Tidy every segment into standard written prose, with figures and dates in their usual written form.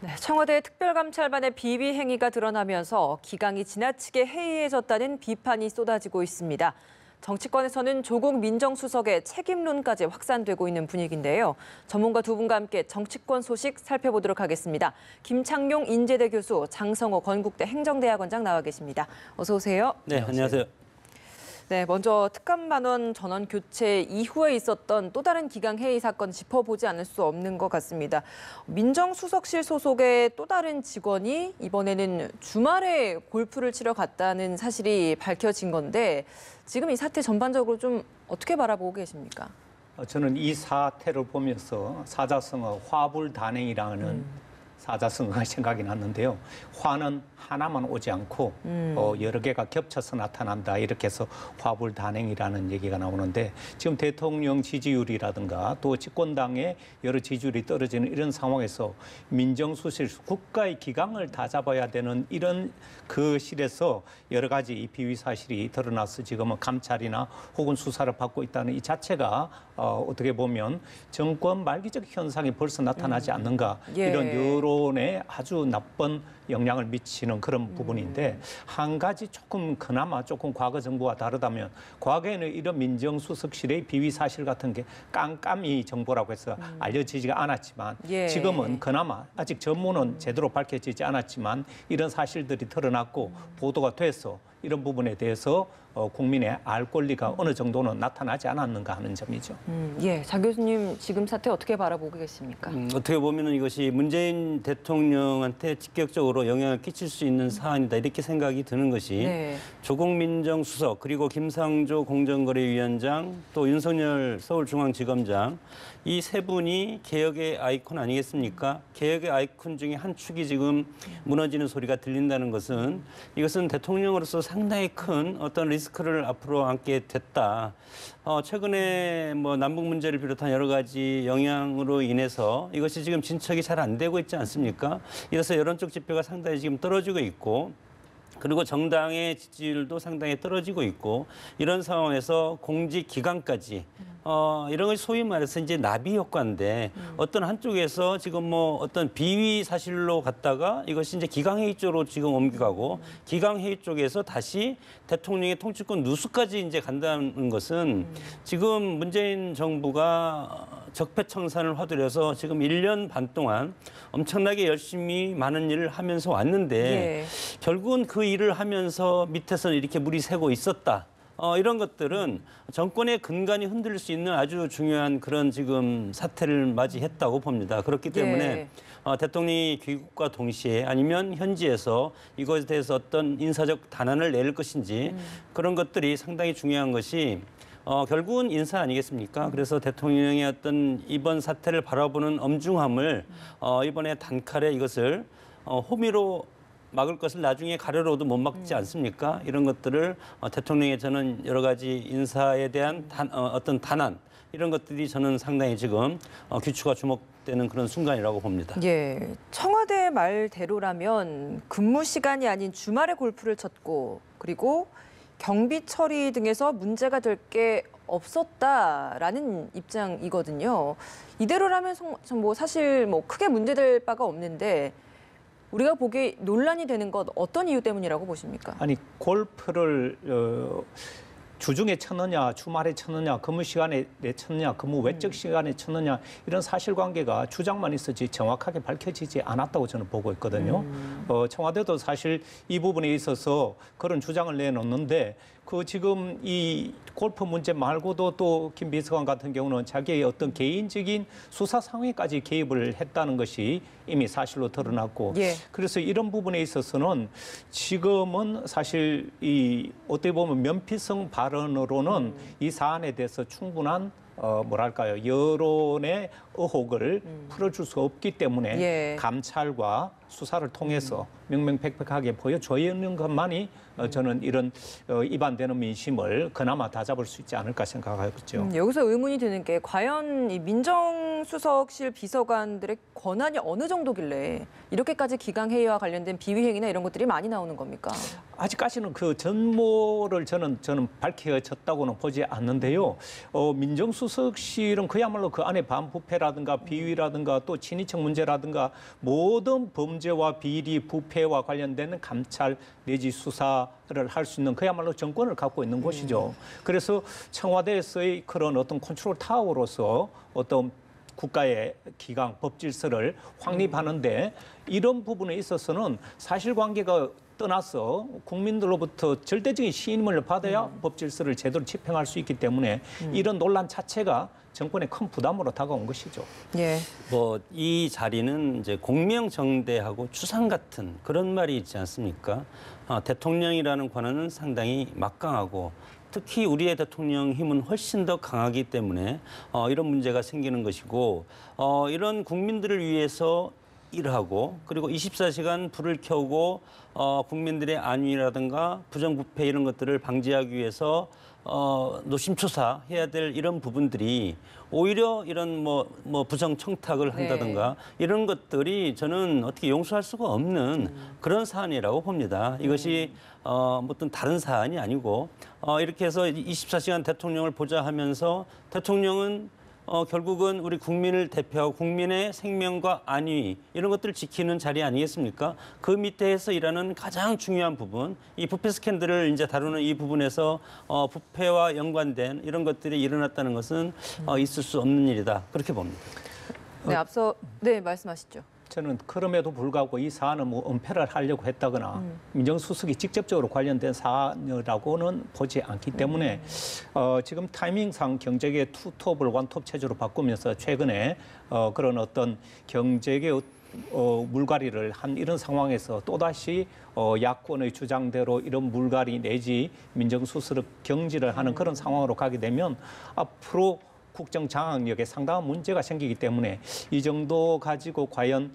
네, 청와대 특별감찰반의 비위 행위가 드러나면서 기강이 지나치게 해이해졌다는 비판이 쏟아지고 있습니다. 정치권에서는 조국 민정수석의 책임론까지 확산되고 있는 분위기인데요. 전문가 두 분과 함께 정치권 소식 살펴보도록 하겠습니다. 김창룡 인제대 교수, 장성호 건국대 행정대학원장 나와 계십니다. 어서 오세요. 네, 안녕하세요. 네, 먼저 특감반원 전원 교체 이후에 있었던 또 다른 기강 해이 사건 짚어보지 않을 수 없는 것 같습니다. 민정수석실 소속의 또 다른 직원이 이번에는 주말에 골프를 치러 갔다는 사실이 밝혀진 건데 지금 이 사태 전반적으로 좀 어떻게 바라보고 계십니까? 저는 이 사태를 보면서 사자성어 화불단행이라는 사자성어가 생각이 났는데요. 화는 하나만 오지 않고 여러 개가 겹쳐서 나타난다. 이렇게 해서 화불단행이라는 얘기가 나오는데 지금 대통령 지지율이라든가 또 집권당의 여러 지지율이 떨어지는 이런 상황에서 민정수실 국가의 기강을 다 잡아야 되는 이런 그 실에서 여러 가지 이 비위 사실이 드러나서 지금은 감찰이나 혹은 수사를 받고 있다는 이 자체가 어떻게 보면 정권 말기적 현상이 벌써 나타나지 않는가 이런 여론에 아주 나쁜 영향을 미치는 그런 부분인데 한 가지 그나마 조금 과거 정부와 다르다면 과거에는 이런 민정수석실의 비위 사실 같은 게 깜깜이 정보라고 해서 알려지지가 않았지만 지금은 그나마 아직 전문은 제대로 밝혀지지 않았지만 이런 사실들이 드러났고 보도가 돼서 이런 부분에 대해서 국민의 알 권리가 어느 정도는 나타나지 않았는가 하는 점이죠. 장 교수님 지금 사태 어떻게 바라보고 계십니까? 어떻게 보면 이것이 문재인 대통령한테 직접적으로 영향을 끼칠 수 있는 사안이다 이렇게 생각이 드는 것이 조국 민정수석 그리고 김상조 공정거래위원장 또 윤석열 서울중앙지검장 이 세 분이 개혁의 아이콘 아니겠습니까? 개혁의 아이콘 중에 한 축이 지금 무너지는 소리가 들린다는 것은 이것은 대통령으로서 상당히 큰 어떤 리스크를 앞으로 안게 됐다. 최근에 뭐 남북 문제를 비롯한 여러 가지 영향으로 인해서 이것이 지금 진척이 잘 안 되고 있지 않습니까? 이래서 여론적 지표가 상당히 지금 떨어지고 있고 그리고 정당의 지지율도 상당히 떨어지고 있고 이런 상황에서 공직 기강까지 이런 것이 소위 말해서 이제 나비 효과인데 어떤 한쪽에서 지금 뭐 어떤 비위 사실로 갔다가 이것이 이제 기강회의 쪽으로 지금 옮겨가고 기강회의 쪽에서 다시 대통령의 통치권 누수까지 이제 간다는 것은 지금 문재인 정부가 적폐청산을 화두려서 지금 1년 반 동안 엄청나게 열심히 많은 일을 하면서 왔는데 결국은 그 일을 하면서 밑에서 이렇게 물이 새고 있었다. 이런 것들은 정권의 근간이 흔들릴 수 있는 아주 중요한 그런 지금 사태를 맞이했다고 봅니다. 그렇기 때문에 대통령이 귀국과 동시에 아니면 현지에서 이것에 대해서 어떤 인사적 단안을 낼 것인지 그런 것들이 상당히 중요한 것이 결국은 인사 아니겠습니까? 그래서 대통령의 어떤 이번 사태를 바라보는 엄중함을 이번에 단칼에 이것을 호미로 막을 것을 나중에 가려로도 못 막지 않습니까? 이런 것들을 대통령의 저는 여러 가지 인사에 대한 어떤 단안 이런 것들이 저는 상당히 지금 귀추가 주목되는 그런 순간이라고 봅니다. 청와대 말대로라면 근무 시간이 아닌 주말에 골프를 쳤고 그리고 경비 처리 등에서 문제가 될 게 없었다라는 입장이거든요. 이대로라면 뭐 사실 뭐 크게 문제될 바가 없는데 우리가 보기에 논란이 되는 것 어떤 이유 때문이라고 보십니까? 아니 골프를 주중에 쳤느냐, 주말에 쳤느냐, 근무 시간에 쳤느냐, 근무 외적 시간에 쳤느냐 이런 사실관계가 주장만 있었지 정확하게 밝혀지지 않았다고 저는 보고 있거든요. 청와대도 사실 이 부분에 있어서 그런 주장을 내놓는데 그 지금 이 골프 문제 말고도 또 김 비서관 같은 경우는 자기의 어떤 개인적인 수사 상황에까지 개입을 했다는 것이 이미 사실로 드러났고 그래서 이런 부분에 있어서는 지금은 사실 이 어떻게 보면 면피성 발언으로는 이 사안에 대해서 충분한 뭐랄까요 여론의 의혹을 풀어줄 수 없기 때문에 감찰과 수사를 통해서 명명백백하게 보여줘야 하는 것만이 저는 이런 위반되는 민심을 그나마 다잡을 수 있지 않을까 생각하고 있죠. 여기서 의문이 드는 게 과연 이 민정수석실 비서관들의 권한이 어느 정도길래 이렇게까지 기강회의와 관련된 비위행위나 이런 것들이 많이 나오는 겁니까? 아직까지는 그 전모를 저는 밝혀졌다고는 보지 않는데요. 민정수석 민정수석실은 그야말로 그 안에 반부패라든가 비위라든가 또 친위청 문제라든가 모든 범죄와 비리, 부패와 관련된 감찰 내지 수사를 할 수 있는 그야말로 정권을 갖고 있는 곳이죠. 그래서 청와대에서의 그런 어떤 컨트롤 타워로서 어떤 국가의 기강, 법 질서를 확립하는데 이런 부분에 있어서는 사실관계가 떠나서 국민들로부터 절대적인 신임을 받아야 법 질서를 제대로 집행할 수 있기 때문에 이런 논란 자체가 정권에 큰 부담으로 다가온 것이죠. 예. 뭐 이 자리는 이제 공명정대하고 추상 같은 그런 말이 있지 않습니까? 대통령이라는 권한은 상당히 막강하고 특히 우리의 대통령 힘은 훨씬 더 강하기 때문에 이런 문제가 생기는 것이고 이런 국민들을 위해서 일하고 그리고 24시간 불을 켜고 국민들의 안위라든가 부정부패 이런 것들을 방지하기 위해서 노심초사해야 될 이런 부분들이 오히려 이런 뭐 부정 청탁을 한다든가 이런 것들이 저는 어떻게 용서할 수가 없는 그런 사안이라고 봅니다. 이것이 어떤 다른 사안이 아니고 이렇게 해서 24시간 대통령을 보좌 하면서 대통령은 결국은 우리 국민을 대표하고 국민의 생명과 안위 이런 것들을 지키는 자리 아니겠습니까? 그 밑에서 일하는 가장 중요한 부분, 이 부패 스캔들을 이제 다루는 이 부분에서 부패와 연관된 이런 것들이 일어났다는 것은 있을 수 없는 일이다. 그렇게 봅니다. 네, 앞서 네, 말씀하시죠. 저는 그럼에도 불구하고 이 사안은 뭐 은폐를 하려고 했다거나 민정수석이 직접적으로 관련된 사안이라고는 보지 않기 때문에 지금 타이밍상 경제계 투톱을 원톱 체제로 바꾸면서 최근에 그런 어떤 경제계 물갈이를 한 이런 상황에서 또다시 야권의 주장대로 이런 물갈이 내지 민정수석 경질을 하는 그런 상황으로 가게 되면 앞으로 국정 장악력에 상당한 문제가 생기기 때문에 이 정도 가지고 과연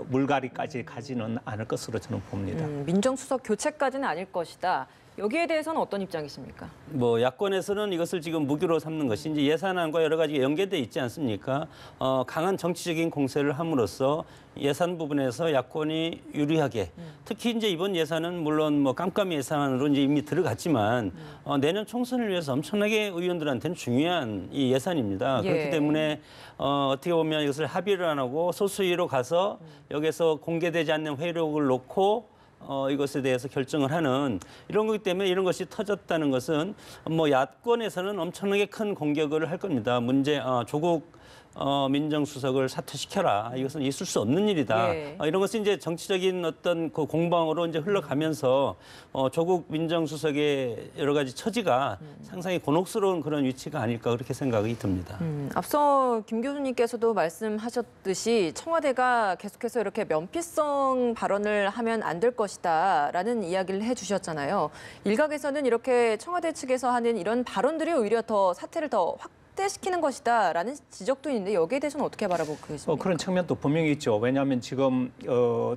물갈이까지 가지는 않을 것으로 저는 봅니다. 민정수석 교체까지는 아닐 것이다. 여기에 대해서는 어떤 입장이십니까? 뭐 야권에서는 이것을 지금 무기로 삼는 것이 이제 예산안과 여러 가지가 연계돼 있지 않습니까? 강한 정치적인 공세를 함으로써 예산 부분에서 야권이 유리하게 특히 이제 이번 예산은 물론 뭐 깜깜이 예산안으로 이제 이미 들어갔지만 내년 총선을 위해서 엄청나게 의원들한테는 중요한 이 예산입니다. 예. 그렇기 때문에 어떻게 보면 이것을 합의를 안 하고 소수의로 가서 여기서 공개되지 않는 회의록을 놓고 이것에 대해서 결정을 하는 이런 거기 때문에 이런 것이 터졌다는 것은 뭐 야권에서는 엄청나게 큰 공격을 할 겁니다. 조국 민정수석을 사퇴시켜라. 이것은 있을 수 없는 일이다. 예. 이런 것은 이제 정치적인 어떤 그 공방으로 이제 흘러가면서 조국 민정수석의 여러 가지 처지가 상당히 곤혹스러운 그런 위치가 아닐까 그렇게 생각이 듭니다. 앞서 김 교수님께서도 말씀하셨듯이 청와대가 계속해서 이렇게 면피성 발언을 하면 안 될 것이다라는 이야기를 해주셨잖아요. 일각에서는 이렇게 청와대 측에서 하는 이런 발언들이 오히려 더 사태를 더 확대시키는 것이다라는 지적도 있는데 여기에 대해서는 어떻게 바라보고 계십니까? 그런 측면도 분명히 있죠. 왜냐하면 지금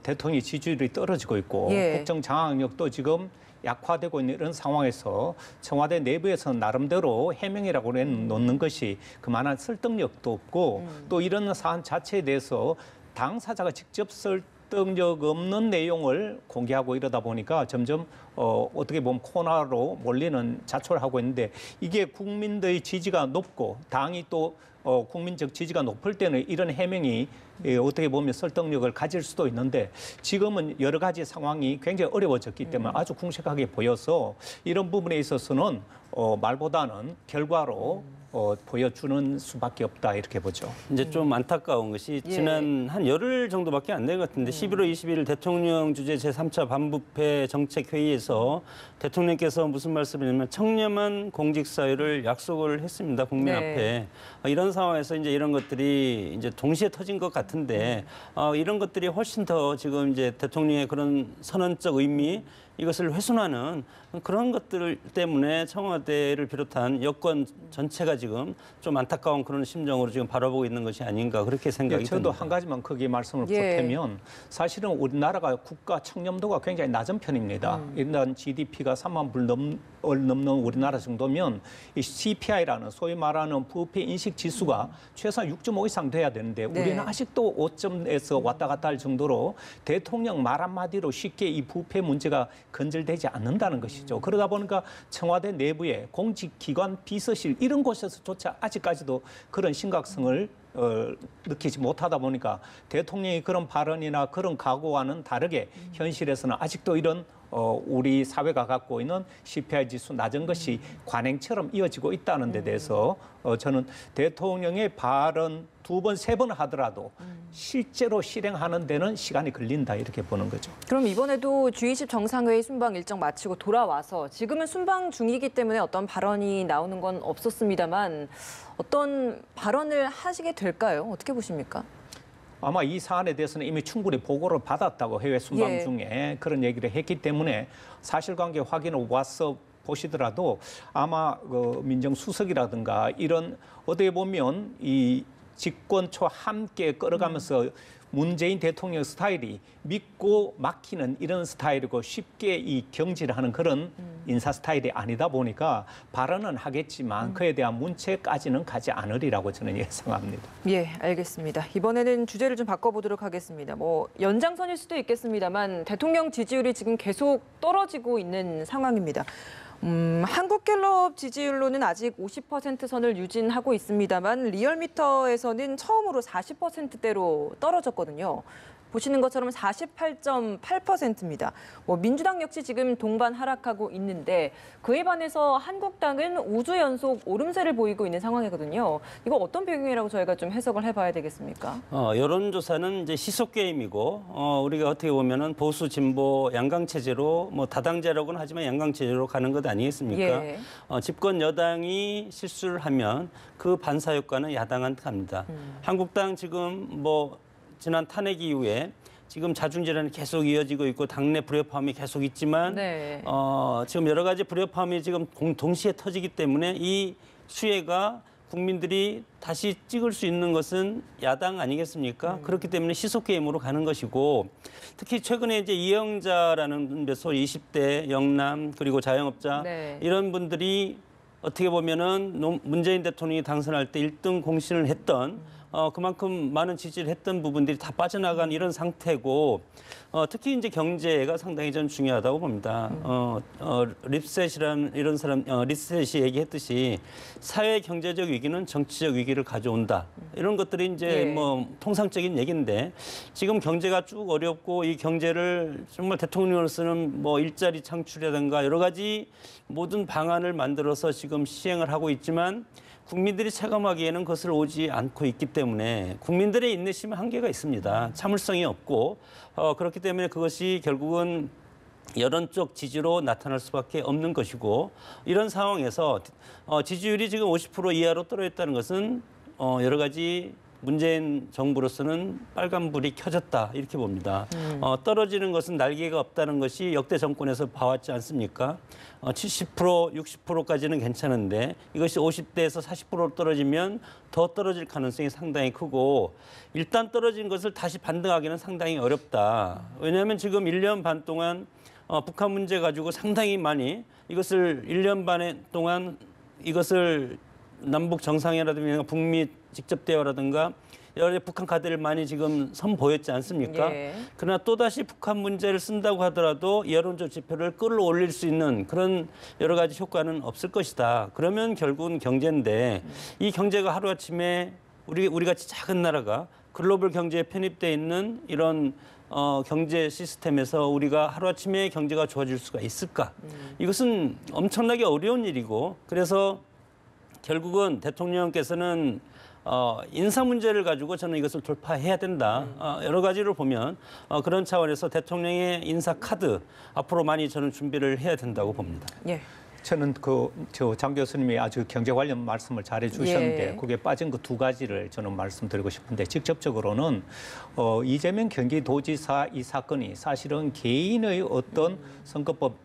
대통령의 지지율이 떨어지고 있고 예. 국정 장악력도 지금 약화되고 있는 이런 상황에서 청와대 내부에서는 나름대로 해명이라고 놓는 것이 그만한 설득력도 없고 또 이런 사안 자체에 대해서 당사자가 직접 설득력 없는 내용을 공개하고 이러다 보니까 점점 어떻게 보면 코너로 몰리는 자초를 하고 있는데 이게 국민들의 지지가 높고 당이 또 국민적 지지가 높을 때는 이런 해명이 어떻게 보면 설득력을 가질 수도 있는데 지금은 여러 가지 상황이 굉장히 어려워졌기 때문에 아주 궁색하게 보여서 이런 부분에 있어서는 말보다는 결과로 보여주는 수밖에 없다 이렇게 보죠. 이제 좀 안타까운 것이 지난 한 열흘 정도밖에 안 된 것 같은데 11월 20일 대통령 주재 제3차 반부패 정책회의에서 대통령께서 무슨 말씀을 했냐면 청렴한 공직사회를 약속을 했습니다. 국민 앞에. 이런 상황에서 이제 이런 것들이 이제 동시에 터진 것 같은데 이런 것들이 훨씬 더 지금 이제 대통령의 그런 선언적 의미 이것을 훼손하는 그런 것들 때문에 청와대를 비롯한 여권 전체가 지금 좀 안타까운 그런 심정으로 지금 바라보고 있는 것이 아닌가 그렇게 생각이 듭니다. 저도 한 가지만 크게 말씀을 보태면 사실은 우리나라가 국가 청렴도가 굉장히 낮은 편입니다. 일단 GDP가 3만 불 넘는 우리나라 정도면 이 CPI라는 소위 말하는 부패 인식 지수가 최소한 6.5 이상 돼야 되는데 우리는 아직도 5점에서 왔다 갔다 할 정도로 대통령 말 한마디로 쉽게 이 부패 문제가 건절되지 않는다는 것이죠. 그러다 보니까 청와대 내부에 공직기관 비서실 이런 곳에서조차 아직까지도 그런 심각성을 느끼지 못하다 보니까 대통령이 그런 발언이나 그런 각오와는 다르게 현실에서는 아직도 이런 우리 사회가 갖고 있는 CPI 지수 낮은 것이 관행처럼 이어지고 있다는 데 대해서 저는 대통령의 발언 2번, 3번 하더라도 실제로 실행하는 데는 시간이 걸린다 이렇게 보는 거죠. 그럼 이번에도 G20 정상회의 순방 일정 마치고 돌아와서 지금은 순방 중이기 때문에 어떤 발언이 나오는 건 없었습니다만 어떤 발언을 하시게 될까요? 어떻게 보십니까? 아마 이 사안에 대해서는 이미 충분히 보고를 받았다고 해외 순방 중에 그런 얘기를 했기 때문에 사실관계 확인을 와서 보시더라도 아마 그 민정수석이라든가 이런 어떻게 보면 이 집권 초 함께 끌어가면서 문재인 대통령 스타일이 믿고 맡기는 이런 스타일이고 쉽게 이 경질을 하는 그런 인사 스타일이 아니다 보니까 발언은 하겠지만 그에 대한 문체까지는 가지 않으리라고 저는 예상합니다. 예, 알겠습니다. 이번에는 주제를 좀 바꿔보도록 하겠습니다. 뭐 연장선일 수도 있겠습니다만 대통령 지지율이 지금 계속 떨어지고 있는 상황입니다. 한국갤럽 지지율로는 아직 50% 선을 유지하고 있습니다만 리얼미터에서는 처음으로 40%대로 떨어졌거든요. 보시는 것처럼 48.8%입니다. 뭐 민주당 역시 지금 동반 하락하고 있는데 그에 반해서 한국당은 5주 연속 오름세를 보이고 있는 상황이거든요. 이거 어떤 배경이라고 저희가 좀 해석을 해봐야 되겠습니까? 여론조사는 이제 시속 게임이고 우리가 어떻게 보면은 보수 진보 양강 체제로 뭐 다당제라고는 하지만 양강 체제로 가는 것 아니겠습니까? 예. 집권 여당이 실수를 하면 그 반사 효과는 야당한테 갑니다. 한국당 지금 뭐 지난 탄핵 이후에 지금 자중질환이 계속 이어지고 있고 당내 불협화음이 계속 있지만 네. 지금 여러 가지 불협화음이 지금 동시에 터지기 때문에 이 수혜가 국민들이 다시 찍을 수 있는 것은 야당 아니겠습니까? 그렇기 때문에 시속 게임으로 가는 것이고 특히 최근에 이제 이영자라는 소위 20대 영남 그리고 자영업자 네. 이런 분들이 어떻게 보면은 문재인 대통령이 당선할 때 1등 공신을 했던 그만큼 많은 지지를 했던 부분들이 다 빠져나간 이런 상태고 특히 이제 경제가 상당히 전 중요하다고 봅니다. 립셋이라는 이런 사람 립셋이 얘기했듯이 사회 경제적 위기는 정치적 위기를 가져온다. 이런 것들이 이제 뭐 통상적인 얘기인데 지금 경제가 쭉 어렵고 이 경제를 정말 대통령으로서는 뭐 일자리 창출이라든가 여러 가지 모든 방안을 만들어서 지금 시행을 하고 있지만 국민들이 체감하기에는 그것을 오지 않고 있기 때문에 국민들의 인내심에 한계가 있습니다. 참을성이 없고 그렇기 때문에 그것이 결국은 여론 쪽 지지로 나타날 수밖에 없는 것이고 이런 상황에서 지지율이 지금 50% 이하로 떨어졌다는 것은 여러 가지 문재인 정부로서는 빨간불이 켜졌다 이렇게 봅니다. 떨어지는 것은 날개가 없다는 것이 역대 정권에서 봐왔지 않습니까? 70%, 60%까지는 괜찮은데 이것이 50대에서 40%로 떨어지면 더 떨어질 가능성이 상당히 크고 일단 떨어진 것을 다시 반등하기는 상당히 어렵다. 왜냐하면 지금 1년 반 동안 북한 문제 가지고 상당히 많이 이것을 1년 반 동안 이것을 남북 정상회담이나 북미 직접 대화라든가 여러 가지 북한 카드를 많이 지금 선보였지 않습니까? 예. 그러나 또다시 북한 문제를 쓴다고 하더라도 여론적 지표를 끌어올릴 수 있는 그런 여러 가지 효과는 없을 것이다. 그러면 결국은 경제인데 이 경제가 하루아침에 우리 같이 작은 나라가 글로벌 경제에 편입돼 있는 이런 경제 시스템에서 우리가 하루아침에 경제가 좋아질 수가 있을까? 이것은 엄청나게 어려운 일이고 그래서 결국은 대통령께서는 인사 문제를 가지고 저는 이것을 돌파해야 된다. 여러 가지로 보면 그런 차원에서 대통령의 인사 카드 앞으로 많이 저는 준비를 해야 된다고 봅니다. 예. 저는 장 교수님이 아주 경제 관련 말씀을 잘해 주셨는데 예. 그게 빠진 그 두 가지를 저는 말씀드리고 싶은데 직접적으로는 이재명 경기도지사 이 사건이 사실은 개인의 어떤 선거법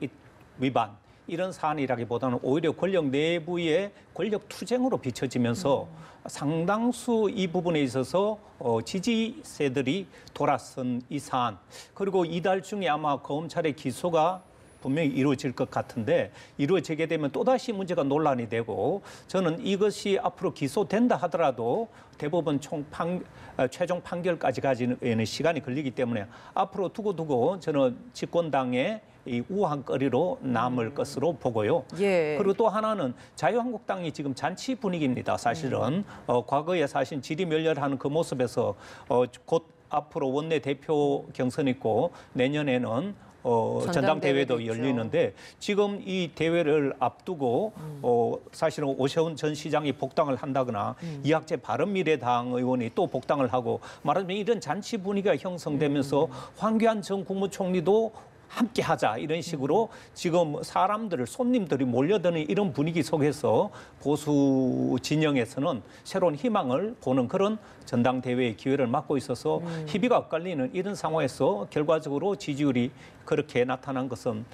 위반 이런 사안이라기보다는 오히려 권력 내부의 권력 투쟁으로 비춰지면서 상당수 이 부분에 있어서 지지세들이 돌아선 이 사안 그리고 이달 중에 아마 검찰의 기소가 분명히 이루어질 것 같은데 이루어지게 되면 또다시 문제가 논란이 되고 저는 이것이 앞으로 기소된다 하더라도 대법원 최종 판결까지 가지는 시간이 걸리기 때문에 앞으로 두고두고 저는 집권당의 이 우한거리로 남을 것으로 보고요. 예. 그리고 또 하나는 자유한국당이 지금 잔치 분위기입니다. 사실은 과거에 사실 지리멸렬하는 그 모습에서 곧 앞으로 원내 대표 경선 있고 내년에는 전당대회도 있죠. 열리는데 지금 이 대회를 앞두고 사실은 오세훈 전 시장이 복당을 한다거나 이학재 바른미래당 의원이 또 복당을 하고 말하자면 이런 잔치 분위기가 형성되면서 황교안 전 국무총리도 함께 하자 이런 식으로 지금 사람들을 손님들이 몰려드는 이런 분위기 속에서 보수 진영에서는 새로운 희망을 보는 그런 전당대회의 기회를 맞고 있어서 희비가 엇갈리는 이런 상황에서 결과적으로 지지율이 그렇게 나타난 것은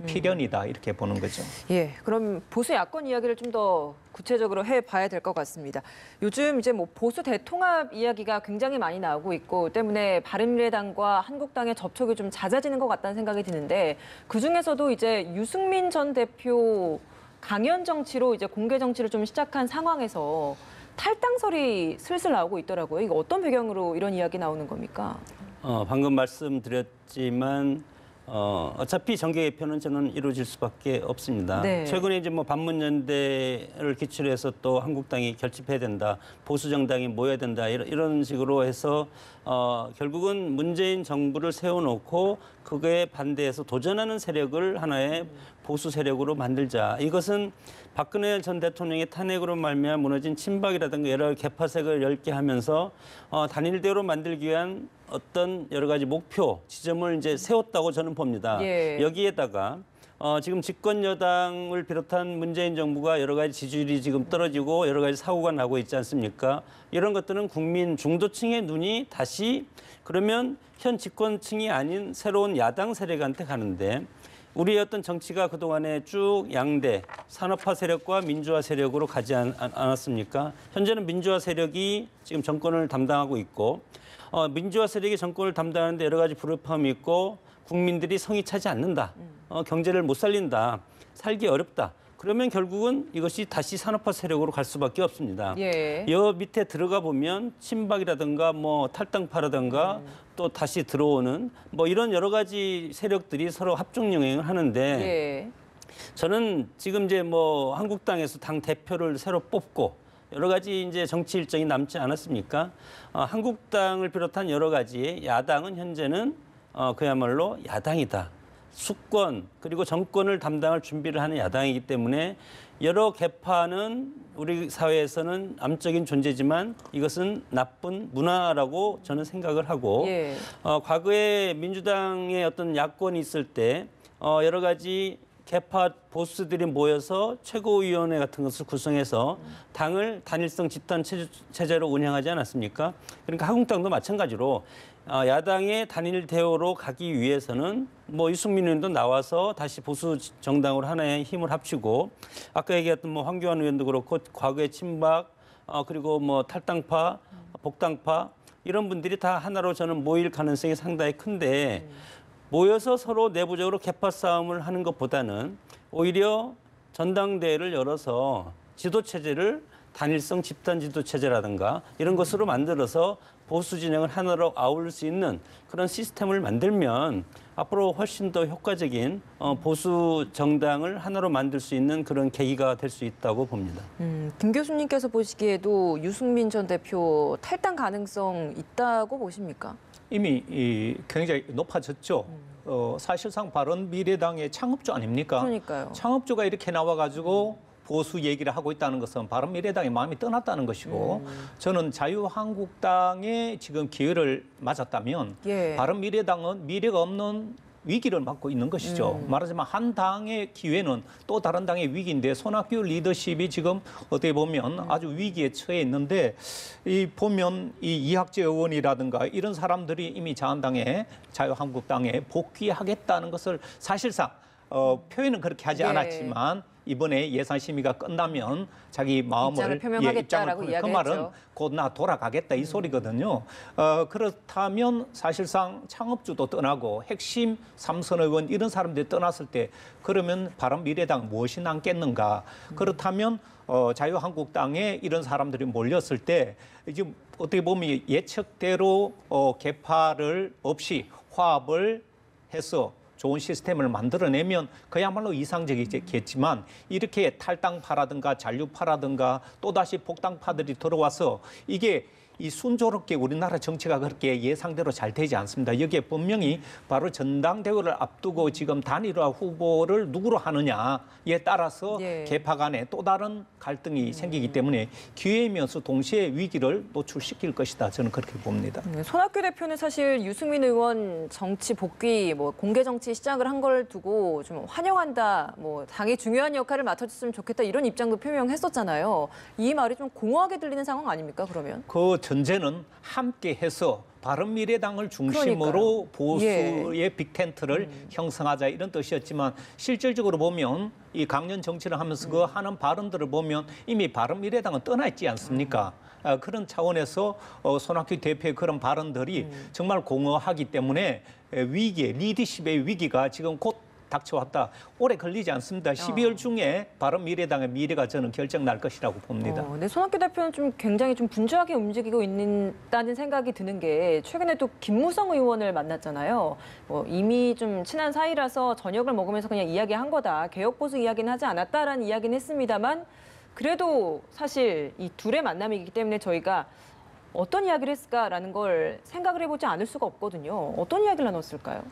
필연이다 이렇게 보는 거죠. 예, 그럼 보수 야권 이야기를 좀 더 구체적으로 해봐야 될 것 같습니다. 요즘 이제 뭐 보수 대통합 이야기가 굉장히 많이 나오고 있고 때문에 바른미래당과 한국당의 접촉이 좀 잦아지는 것 같다는 생각이 드는데 그 중에서도 이제 유승민 전 대표 강연 정치로 이제 공개 정치를 좀 시작한 상황에서 탈당설이 슬슬 나오고 있더라고요. 이거 어떤 배경으로 이런 이야기 나오는 겁니까? 방금 말씀드렸지만 어차피 정계 개편은 저는 이루어질 수밖에 없습니다. 네. 최근에 이제 뭐 반문연대를 기초로 해서 또 한국당이 결집해야 된다, 보수 정당이 모여야 된다 이런 식으로 해서 결국은 문재인 정부를 세워놓고 그거에 반대해서 도전하는 세력을 하나의 보수 세력으로 만들자. 이것은 박근혜 전 대통령의 탄핵으로 말미암아 무너진 친박이라든가 여러 개파색을 넓게 하면서 단일대로 만들기 위한 어떤 여러 가지 목표, 지점을 이제 세웠다고 저는 봅니다. 예. 여기에다가 지금 집권 여당을 비롯한 문재인 정부가 여러 가지 지지율이 지금 떨어지고 여러 가지 사고가 나고 있지 않습니까? 이런 것들은 국민 중도층의 눈이 다시 그러면 현 집권층이 아닌 새로운 야당 세력한테 가는데 우리의 어떤 정치가 그동안에 쭉 양대 산업화 세력과 민주화 세력으로 가지 않았습니까? 현재는 민주화 세력이 지금 정권을 담당하고 있고 민주화 세력이 정권을 담당하는데 여러 가지 불협화음이 있고 국민들이 성이 차지 않는다. 경제를 못 살린다. 살기 어렵다. 그러면 결국은 이것이 다시 산업화 세력으로 갈 수밖에 없습니다. 예. 여 밑에 들어가 보면 친박이라든가 뭐 탈당파라든가 또 다시 들어오는 뭐 이런 여러 가지 세력들이 서로 합종 영행을 하는데 예. 저는 지금 이제 뭐 한국당에서 당 대표를 새로 뽑고 여러 가지 이제 정치 일정이 남지 않았습니까? 한국당을 비롯한 여러 가지 야당은 현재는 그야말로 야당이다. 수권 그리고 정권을 담당할 준비를 하는 야당이기 때문에 여러 개파는 우리 사회에서는 암적인 존재지만 이것은 나쁜 문화라고 저는 생각을 하고 예. 과거에 민주당의 어떤 야권이 있을 때 여러 가지 개파 보수들이 모여서 최고위원회 같은 것을 구성해서 당을 단일성 집단 체제로 운영하지 않았습니까? 그러니까 한국당도 마찬가지로 야당의 단일 대우로 가기 위해서는 뭐 유승민 의원도 나와서 다시 보수 정당으로 하나의 힘을 합치고 아까 얘기했던 뭐 황교안 의원도 그렇고 과거의 친박 그리고 뭐 탈당파, 복당파 이런 분들이 다 하나로 저는 모일 가능성이 상당히 큰데 모여서 서로 내부적으로 개파 싸움을 하는 것보다는 오히려 전당대회를 열어서 지도체제를 단일성 집단 지도체제라든가 이런 것으로 만들어서 보수 진영을 하나로 아울릴 수 있는 그런 시스템을 만들면 앞으로 훨씬 더 효과적인 보수 정당을 하나로 만들 수 있는 그런 계기가 될 수 있다고 봅니다. 김 교수님께서 보시기에도 유승민 전 대표 탈당 가능성 있다고 보십니까? 이미 굉장히 높아졌죠. 사실상 바른미래당의 창업주 아닙니까? 그러니까요. 창업주가 이렇게 나와가지고 보수 얘기를 하고 있다는 것은 바른미래당의 마음이 떠났다는 것이고 저는 자유한국당에 지금 기회를 맞았다면 예. 바른미래당은 미래가 없는 위기를 맞고 있는 것이죠. 말하자면 한 당의 기회는 또 다른 당의 위기인데 손학규 리더십이 지금 어떻게 보면 아주 위기에 처해 있는데 이 보면 이 이학재 의원이라든가 이런 사람들이 이미 자한당에 자유한국당에 복귀하겠다는 것을 사실상 표현은 그렇게 하지 예. 않았지만 이번에 예산 심의가 끝나면 자기 마음을 입장을 표명하겠다라고 그 이야기했죠. 말은 곧 나 돌아가겠다 이 소리거든요. 그렇다면 사실상 창업주도 떠나고 핵심 삼선 의원 이런 사람들이 떠났을 때 그러면 바른미래당 무엇이 남겠는가? 그렇다면 자유한국당에 이런 사람들이 몰렸을 때 이제 어떻게 보면 예측대로 개파를 없이 화합을 해서 좋은 시스템을 만들어내면 그야말로 이상적이겠지만 이렇게 탈당파라든가 잔류파라든가 또다시 복당파들이 들어와서 이게 이 순조롭게 우리나라 정치가 그렇게 예상대로 잘 되지 않습니다. 여기에 분명히 바로 전당대회를 앞두고 지금 단일화 후보를 누구로 하느냐에 따라서 예. 개파 간에 또 다른 갈등이 생기기 때문에 기회이면서 동시에 위기를 노출시킬 것이다. 저는 그렇게 봅니다. 손학규 대표는 사실 유승민 의원 정치 복귀, 공개 정치 시작을 한 걸 두고 좀 환영한다, 당의 중요한 역할을 맡아줬으면 좋겠다 이런 입장도 표명했었잖아요. 이 말이 좀 공허하게 들리는 상황 아닙니까? 그러면? 그 전제는 함께 해서 바른미래당을 중심으로 그러니까요. 보수의 빅텐트를 형성하자 이런 뜻이었지만 실질적으로 보면 이 강연 정치를 하면서 그 하는 발언들을 보면 이미 바른미래당은 떠나 있지 않습니까? 그런 차원에서 손학규 대표의 그런 발언들이 정말 공허하기 때문에 위기에 리더십의 위기가 지금 곧 닥쳐왔다. 오래 걸리지 않습니다. 12월 중에 바른미래당의 미래가 저는 결정 날 것이라고 봅니다. 네, 손학규 대표는 좀 굉장히 좀 분주하게 움직이고 있다는 생각이 드는 게 최근에 또 김무성 의원을 만났잖아요. 이미 좀 친한 사이라서 저녁을 먹으면서 그냥 이야기한 거다. 개혁 보수 이야기는 하지 않았다라는 이야기는 했습니다만 그래도 사실 이 둘의 만남이기 때문에 저희가 어떤 이야기를 했을까라는 걸 생각을 해보지 않을 수가 없거든요. 어떤 이야기를 나눴을까요?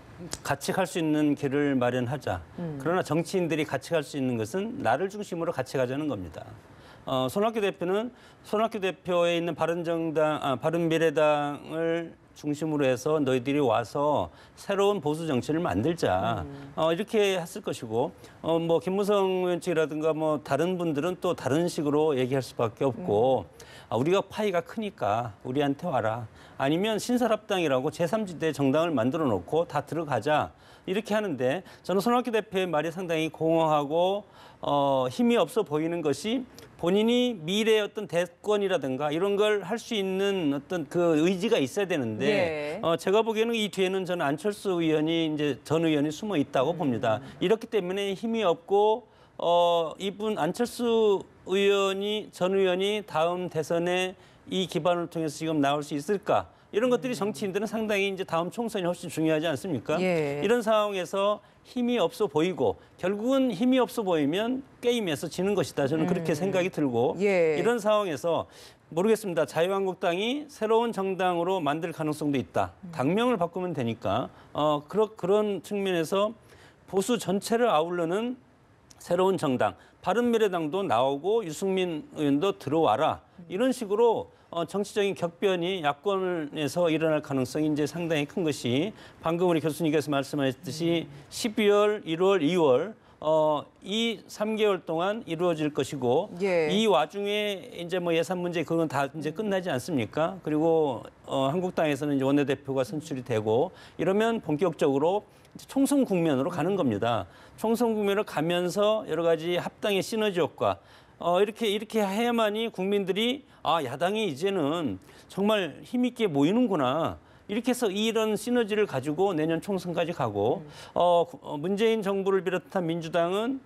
같이 갈 수 있는 길을 마련하자. 그러나 정치인들이 같이 갈 수 있는 것은 나를 중심으로 같이 가자는 겁니다. 손학규 대표는 손학규 대표에 있는 바른미래당을 중심으로 해서 너희들이 와서 새로운 보수 정치를 만들자. 이렇게 했을 것이고, 김무성 의원 측이라든가 다른 분들은 또 다른 식으로 얘기할 수밖에 없고, 우리가 파이가 크니까 우리한테 와라. 아니면 신설합당이라고 제3지대 정당을 만들어 놓고 다 들어가자. 이렇게 하는데 저는 손학규 대표의 말이 상당히 공허하고 힘이 없어 보이는 것이 본인이 미래의 어떤 대권이라든가 이런 걸 할 수 있는 어떤 그 의지가 있어야 되는데 제가 보기에는 이 뒤에는 저는 안철수 의원이 이제 전 의원이 숨어 있다고 봅니다. 이렇기 때문에 힘이 없고 이분 안철수 전 의원이 다음 대선에 이 기반을 통해서 지금 나올 수 있을까? 이런 것들이 정치인들은 상당히 이제 다음 총선이 훨씬 중요하지 않습니까? 예. 이런 상황에서 힘이 없어 보이고 결국은 힘이 없어 보이면 게임에서 지는 것이다. 저는 그렇게 생각이 들고 이런 상황에서 모르겠습니다. 자유한국당이 새로운 정당으로 만들 가능성도 있다. 당명을 바꾸면 되니까 그런 측면에서 보수 전체를 아우르는 새로운 정당, 바른미래당도 나오고 유승민 의원도 들어와라. 이런 식으로 정치적인 격변이 야권에서 일어날 가능성이 이제 상당히 큰 것이 방금 우리 교수님께서 말씀하셨듯이 12월, 1월, 2월 이 3개월 동안 이루어질 것이고 이 와중에 이제 예산 문제 그건 다 이제 끝나지 않습니까? 그리고 한국당에서는 이제 원내대표가 선출이 되고 이러면 본격적으로 총선 국면으로 가는 겁니다. 총선 국면으로 가면서 여러 가지 합당의 시너지 효과 이렇게 해야만이 국민들이 야당이 이제는 정말 힘있게 모이는구나. 이렇게 해서 이런 시너지를 가지고 내년 총선까지 가고 문재인 정부를 비롯한 민주당은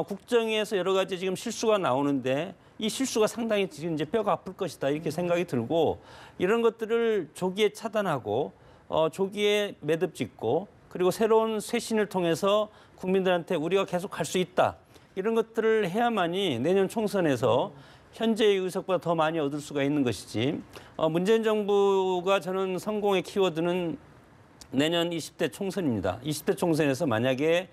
국정에서 여러 가지 지금 실수가 나오는데 이 실수가 상당히 지금 이제 뼈가 아플 것이다 이렇게 생각이 들고 이런 것들을 조기에 차단하고 조기에 매듭 짓고 그리고 새로운 쇄신을 통해서 국민들한테 우리가 계속 갈 수 있다. 이런 것들을 해야만이 내년 총선에서 현재의 의석보다 더 많이 얻을 수가 있는 것이지. 문재인 정부가 저는 성공의 키워드는 내년 20대 총선입니다. 20대 총선에서 만약에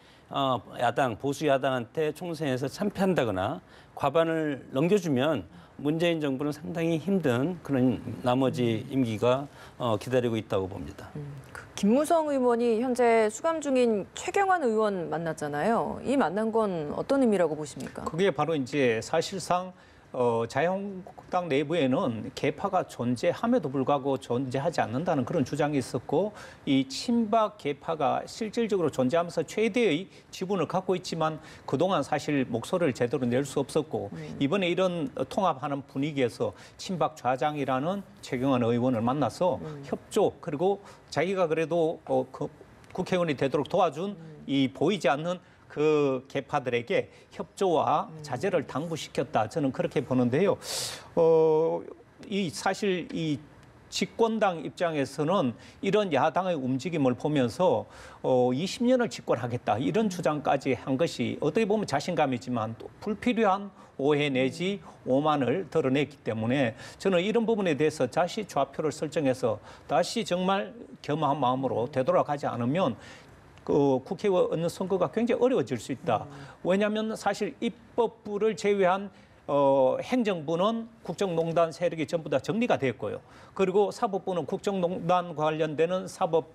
보수 야당한테 총선에서 참패한다거나 과반을 넘겨주면 문재인 정부는 상당히 힘든 그런 나머지 임기가 기다리고 있다고 봅니다. 김무성 의원이 현재 수감 중인 최경환 의원 만났잖아요. 이 만난 건 어떤 의미라고 보십니까? 그게 바로 이제 사실상 자유한국당 내부에는 계파가 존재함에도 불구하고 존재하지 않는다는 그런 주장이 있었고 이 친박 계파가 실질적으로 존재하면서 최대의 지분을 갖고 있지만 그동안 사실 목소리를 제대로 낼 수 없었고 이번에 이런 통합하는 분위기에서 친박 좌장이라는 최경환 의원을 만나서 협조 그리고 자기가 그래도 국회의원이 되도록 도와준 이 보이지 않는 그 계파들에게 협조와 자제를 당부시켰다. 저는 그렇게 보는데요. 사실 이 집권당 입장에서는 이런 야당의 움직임을 보면서 20년을 집권하겠다 이런 주장까지 한 것이 어떻게 보면 자신감이지만 또 불필요한 오해 내지 오만을 드러냈기 때문에 저는 이런 부분에 대해서 다시 좌표를 설정해서 다시 정말 겸허한 마음으로 되돌아가지 않으면 국회의원 선거가 굉장히 어려워질 수 있다. 왜냐하면 사실 입법부를 제외한 행정부는 국정농단 세력이 전부 다 정리가 됐고요. 그리고 사법부는 국정농단 관련되는 사법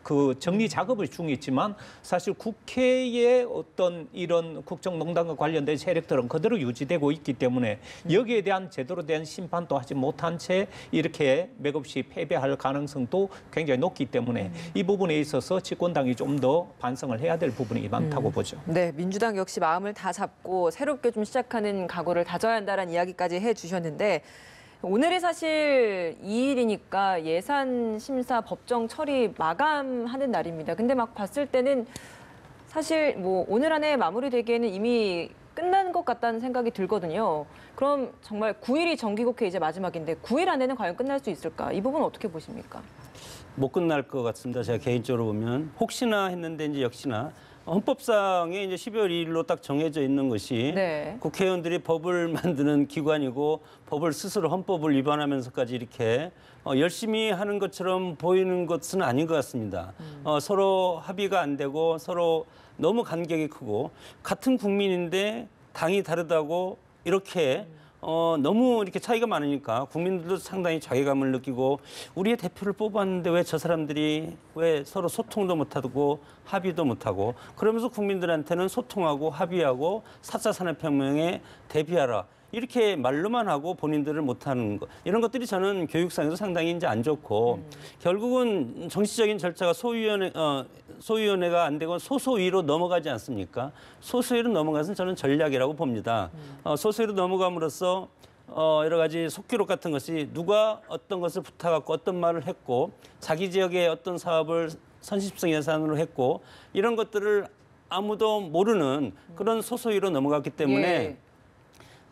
그 정리 작업을 중에 있지만 사실 국회의 어떤 이런 국정농단과 관련된 세력들은 그대로 유지되고 있기 때문에 여기에 대한 제대로 된 심판도 하지 못한 채 이렇게 맥없이 패배할 가능성도 굉장히 높기 때문에 이 부분에 있어서 집권당이 좀 더 반성을 해야 될 부분이 많다고 보죠. 네, 민주당 역시 마음을 다 잡고 새롭게 좀 시작하는 각오를 다져야 한다는 이야기까지 해주셨는데 오늘이 사실 2일이니까 예산 심사 법정 처리 마감하는 날입니다. 근데 막 봤을 때는 사실 뭐 오늘 안에 마무리되기에는 이미 끝난 것 같다는 생각이 들거든요. 그럼 정말 9일이 정기국회 이제 마지막인데 9일 안에는 과연 끝날 수 있을까? 이 부분 어떻게 보십니까? 못 끝날 것 같습니다. 제가 개인적으로 보면 혹시나 했는데 이제 역시나 헌법상에 이제 12월 2일로 딱 정해져 있는 것이 네. 국회의원들이 법을 만드는 기관이고 법을 스스로 헌법을 위반하면서까지 이렇게 열심히 하는 것처럼 보이는 것은 아닌 것 같습니다. 서로 합의가 안 되고 서로 너무 간격이 크고 같은 국민인데 당이 다르다고 이렇게 너무 이렇게 차이가 많으니까 국민들도 상당히 자괴감을 느끼고 우리의 대표를 뽑았는데 왜 저 사람들이 왜 서로 소통도 못하고 합의도 못하고 그러면서 국민들한테는 소통하고 합의하고 4차 산업혁명에 대비하라. 이렇게 말로만 하고 본인들을 못하는 것 이런 것들이 저는 교육상에서 상당히 이제 안 좋고 결국은 정치적인 절차가 소위원회가 안 되고 소소위로 넘어가지 않습니까? 소소위로 넘어가서는 저는 전략이라고 봅니다. 소소위로 넘어감으로써 여러 가지 속기록 같은 것이 누가 어떤 것을 부탁하고 어떤 말을 했고 자기 지역의 어떤 사업을 선심성 예산으로 했고 이런 것들을 아무도 모르는 그런 소소위로 넘어갔기 때문에 예.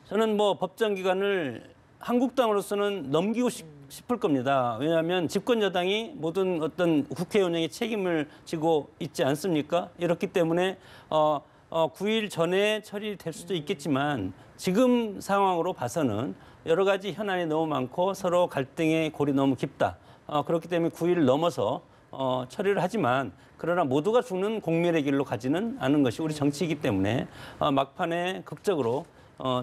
저는 뭐 법정 기간을 한국당으로서는 넘기고 싶을 겁니다. 왜냐하면 집권 여당이 모든 어떤 국회 운영에 책임을 지고 있지 않습니까? 이렇기 때문에 9일 전에 처리될 수도 있겠지만 지금 상황으로 봐서는 여러 가지 현안이 너무 많고 서로 갈등의 골이 너무 깊다. 그렇기 때문에 9일 넘어서 처리를 하지만 그러나 모두가 죽는 공멸의 길로 가지는 않은 것이 우리 정치이기 때문에 막판에 극적으로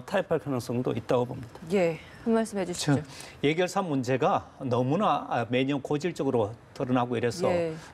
타협할 가능성도 있다고 봅니다. 예, 한 말씀 해주시죠. 예결사 문제가 너무나 매년 고질적으로 드러나고 이래서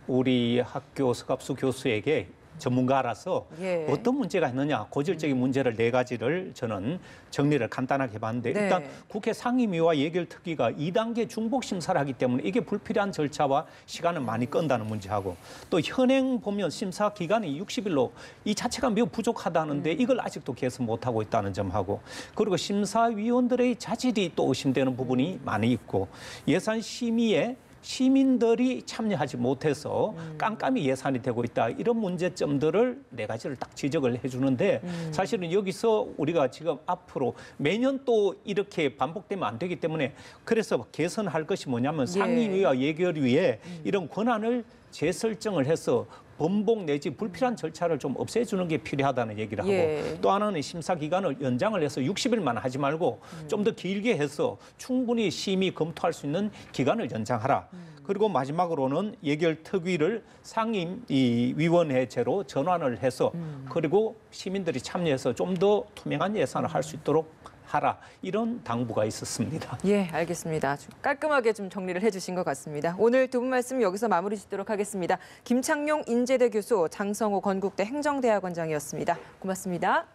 우리 학교 석합수 교수에게 전문가라서 어떤 문제가 있느냐 고질적인 문제를 4가지를 저는 정리를 간단하게 해봤는데 일단 국회 상임위와 예결특위가 2단계 중복 심사를 하기 때문에 이게 불필요한 절차와 시간을 많이 끈다는 문제하고 또 현행 보면 심사 기간이 60일로 이 자체가 매우 부족하다는데 이걸 아직도 개선 못하고 있다는 점하고 그리고 심사위원들의 자질이 또 의심되는 부분이 많이 있고 예산 심의에 시민들이 참여하지 못해서 깜깜이 예산이 되고 있다. 이런 문제점들을 4가지를 딱 지적을 해주는데 사실은 여기서 우리가 지금 앞으로 매년 또 이렇게 반복되면 안 되기 때문에 그래서 개선할 것이 뭐냐면 상임위와 예결위에 이런 권한을 재설정을 해서 번복 내지 불필요한 절차를 좀 없애주는 게 필요하다는 얘기를 하고 또 하나는 심사 기간을 연장을 해서 60일만 하지 말고 좀 더 길게 해서 충분히 심의 검토할 수 있는 기간을 연장하라. 그리고 마지막으로는 예결특위를 상임위원회제로 전환을 해서 그리고 시민들이 참여해서 좀 더 투명한 예산을 할 수 있도록 하라. 이런 당부가 있었습니다. 예, 알겠습니다. 아주 깔끔하게 좀 정리를 해주신 것 같습니다. 오늘 두 분 말씀 여기서 마무리 짓도록 하겠습니다. 김창룡 인제대 교수, 장성호 건국대 행정대학원장이었습니다. 고맙습니다.